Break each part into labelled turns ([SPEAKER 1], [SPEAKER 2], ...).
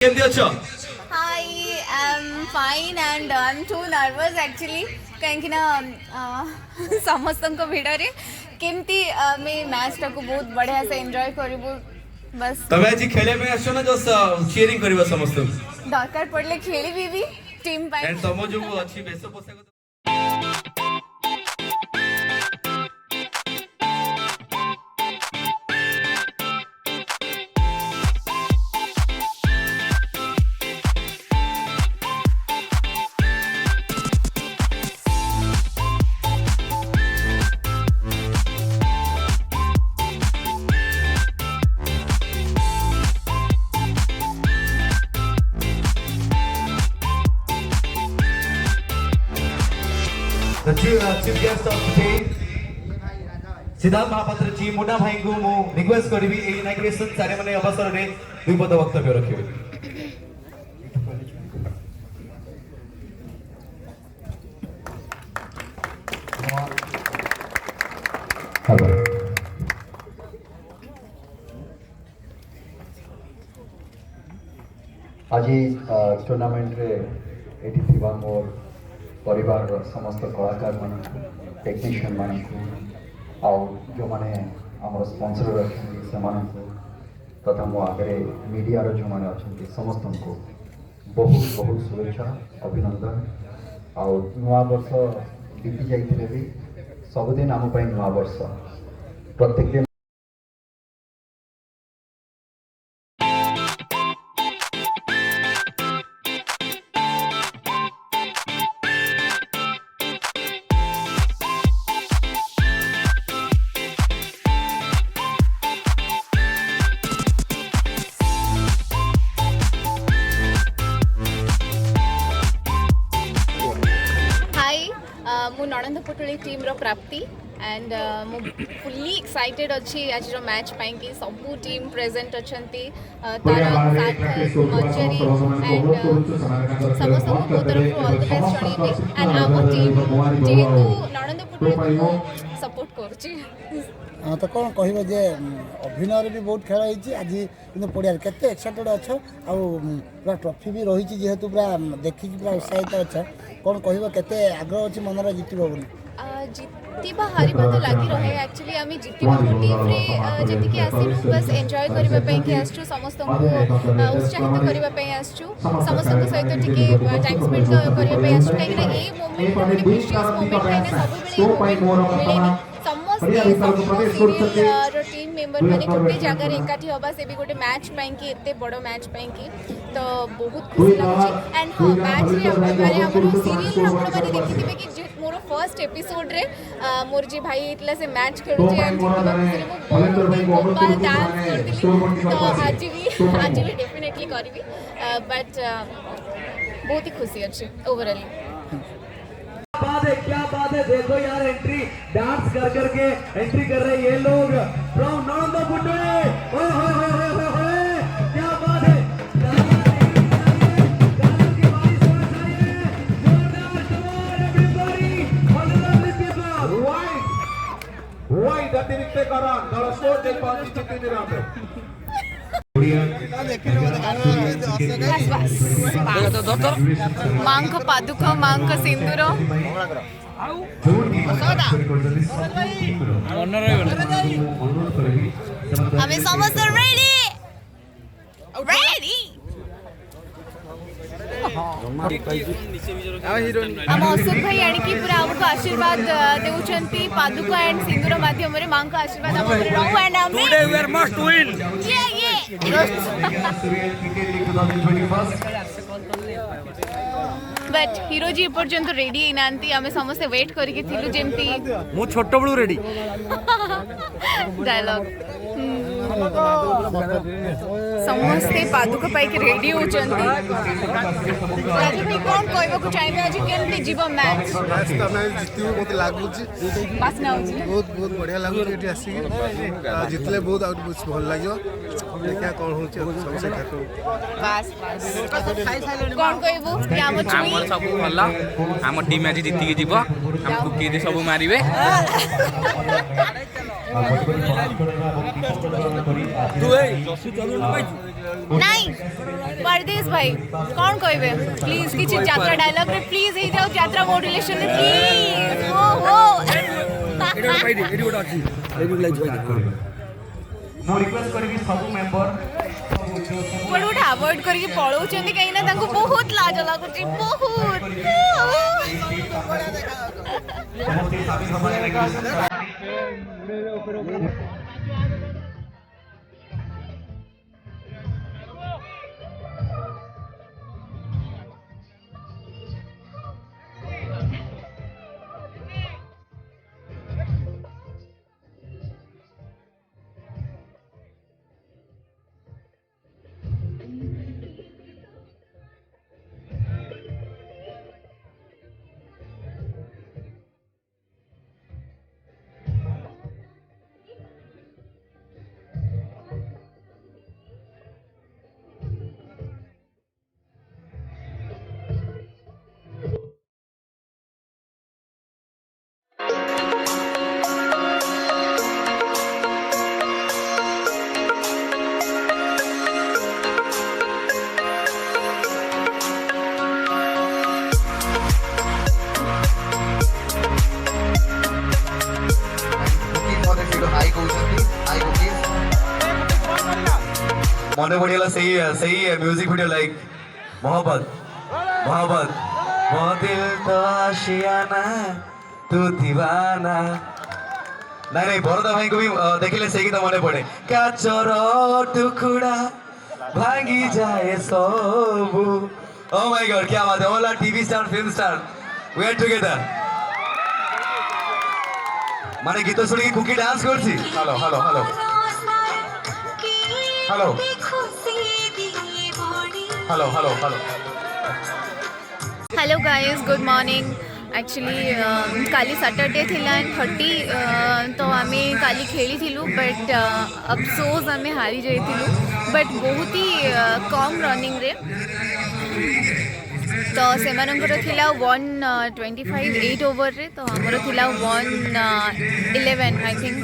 [SPEAKER 1] କେମିତି ଅଛ?
[SPEAKER 2] Hi, I'm fine and I'm too nervous actually କାହିଁକି ନା ସମସ୍ତଙ୍କ ଭିଡ଼ରେ କେମିତି ଆମେ ମ୍ୟାଚ୍ଟାକୁ ବହୁତ ବଢ଼ିଆ ସେ ଏନ୍ଜୟ କରିବୁ ବସ୍
[SPEAKER 1] ତମେ ଆଜି ଖେଳିବା ପାଇଁ ଆସିଛ ନା ଜଷ୍ଟ ଚିୟରିଂ କରିବା ସମସ୍ତଙ୍କୁ?
[SPEAKER 2] ଦରକାର ପଡ଼ିଲେ ଖେଳିବି ବି ଟିମ୍ ପାଇଁ।
[SPEAKER 1] ଏଣ୍ଡ ତମ ଯୋଉ ଅଛି ବେଶ ପୋଷାକ
[SPEAKER 3] The chief guest of today, Siddharth Mahapatra जी मुन्ना भाई को मु रिक्वेस्ट करी इनाग्रेशन सेरेमनी अवसर रे दुई पद वक्तव्य रखिबे।
[SPEAKER 4] आज टूर्नामेंट रे एटी थिबा मोर परिवार समस्त कलाकार मान टेक्नीशियन मान आउ जो माने आमर स्पॉन्सर रखी से तथा मो आगे मीडिया जो माने अच्छा समस्त को बहुत बहुत शुभेच्छा अभिनंदन आउ नुआ वर्ष बीती जाइए भी सबुदिन आम नुआ वर्ष प्रत्येक दिन
[SPEAKER 2] मु नणंद पुटुली टीम रो प्राप्ति एंड मु फुल्ली एक्साइटेड अच्छी आज रो मैच पाई कि सबू टीम प्रेजेंट अछंती तारा साथ मंचरी एंड समस्त को तरफ ऑल द बेस्ट चणीबी एंड आवर टीम जेतु नणंद पुटुली को सपोर्ट करची।
[SPEAKER 5] तो कौन कह जे अभिनय भी बहुत खेल होती आज कि पड़िया केते एक्साइटेड अच्छ पूरा ट्रॉफी भी रही जेहेतु पूरा देखिकी पूरा उत्साहित अच्छ कौन कह केते आग्रह अच्छी मनर जितब बोली
[SPEAKER 2] जितवा हारिबा तो लगी रहे एक्चुअली आम जितवा टीम रे जतिके आसिनु बस एंजॉय करबा पई के आछू समस्त को उत्साहित करबा पई आछू समस्त को सहित टिके टाइम स्पेंड करबा पई आछू काहे ए मोमेंट रे प्रीशियस मोमेंट काहे सब बेले समस्त टीम मेंबर माने गोटे जगह एकाठी हवा से भी गोटे मैच पाई कि एते बड़ो मैच पाई कि तो बहुत खुशी लागुची एंड हां मैच रे माने हमर सीरियल आपण माने देखिथिबे कि मोर फर्स्ट एपिसोड रे मोर जी भाई इतला से मैच खेलु जे एंड बहुत डांस करथि तो आज भी डेफिनेटली करबी बट बहुत ही खुशी अछि ओवरऑल।
[SPEAKER 3] क्या बात है देखो यार एंट्री डांस कर करके एंट्री कर रहे ये लोग फ्रॉम नणंद पुटुली ओए होए होए होए होए क्या बात है गाना की बारिश होना चाहिए जोरदार कमाल everybody all the people wide अतिरिक्त करण दल स्कोर दे पहुंची तीन राउंड
[SPEAKER 2] मांक पादुक मांक सिंदूर आमे समस्त रेडी रेडी आम अशोक भाई आणिकी पूरा आमको आशीर्वाद देउछंती पादुका एंड सिंदूर माध्यम रे मांक आशीर्वाद हम रहू एंड हम today we are must win ये बट हीरो जी पर्यंत रेडी नांती आमे समस्त वेट करके थिलु जेमती
[SPEAKER 6] मु छोट बळू रेडी
[SPEAKER 2] डायलॉग समस्ते पादुक पाइक रेडी होचंती राजू भाई कोन कहबो को चाहिबे आज केमते जीव मैच
[SPEAKER 7] मैच तो मैं जितू मते लागुची
[SPEAKER 2] पासना होची
[SPEAKER 7] बहुत बहुत बढ़िया लागुची एठी आसी जितले बहुत आउट भल लागियो देखा कोन होची सब से ठाकुर
[SPEAKER 2] बस कोन कहबो कि हम चुई
[SPEAKER 6] हमर सब भल्ला हमर टीम आज जीति के जीवो हम कुकी दे सब मारिबे
[SPEAKER 3] तू ए जसु चलु न पाइछु
[SPEAKER 2] नहीं परदेश भाई कौन कहबे प्लीज किछि यात्रा डायलॉग रे प्लीज हे जाओ यात्रा मोडुलेशन रे प्लीज
[SPEAKER 1] ମୁଁ ରିକ୍ୱେଷ୍ଟ କରିବି ସବୁ ମେମ୍ବର
[SPEAKER 2] बड़ गोटे अवॉइड करके पळौचंदी कहीं ना तांको बहुत लाज लागुची बहुत
[SPEAKER 1] ସମସ୍ତେ ସାମିଲ ହେବାରେ ଲାଗି मने पड़ेगा सही सही म्यूजिक वीडियो लाइक मोहब्बत मोहब्बत मो दिल तो आशियाना तू दीवाना नहीं नहीं बरदा भाई को भी देखिले सही गीत मने पड़े क्या चोरो टुकड़ा भांगी जाए सबू ओह माय गॉड क्या बात है ओला TV star film star we are together माने गीत सुन के कुकी डांस करছি hello hello hello hello hello hello hello
[SPEAKER 2] hello guys good morning actually काली सैटरडे थिला एंड 30 तो आमे काली खेली थिलु बट अफसोस आमे हारी जाई थिलु बट बहुत ही कम रनिंग रे तो सेमानंकर थिला 125 8 ओवर रे तो हमर थिला 111 आई थिंक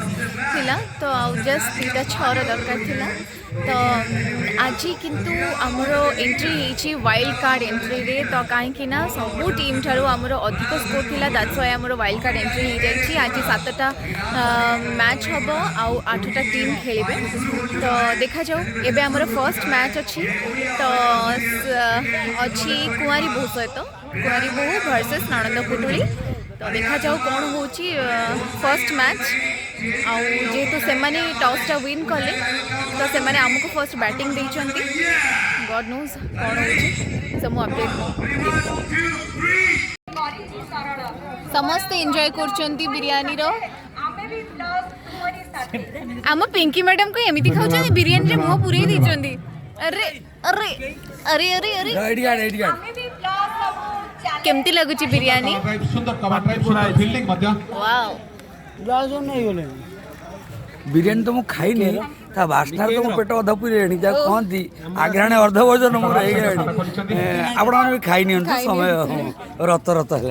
[SPEAKER 2] थिला तो जस्ट 6 दरकार थिला तो आज किंतु आमर एंट्री होइछि वाइल्ड कार्ड एंट्री रे तो कहीं ना सबू टीम ठारू आमर अधिक स्कोर थिला दैट्स व्हाई आमर वाइल्ड कार्ड एंट्री हो जाइछि आज 7टा मैच हबो आउ 8टा टीम खेलिबे तो देखा जाऊ एबे आमर फर्स्ट मैच अछि तो अछि कुंवारी बहु सहित कुंवारी बहु वर्सेस नणंद पुटुली तो देखा जाऊ कौन होची फर्स्ट मैच आउ जेहेतु से टॉसटा विन कले तो से आमको फर्स्ट बैटिंग देइछंती गॉड नोज कौन होची सब अपडेट समस्त एंजॉय करछंती बिरयानी रो आम पिंकी मैडम को एमिति खाउछंती बिरयानी रे मुंह पुरै दिछंती अरे अरे अरे अरे अरे केमती लगुची बिरयानी
[SPEAKER 3] सुंदर कवर ड्राइव फील्डिंग मध्य
[SPEAKER 2] वाओ
[SPEAKER 8] बिरियानी तो मुझे खाई ता बास्ना तो पेट अधा पूरी जा कहती आगे अर्ध भोजन मोर आपण भी खाई नि समय रत रत है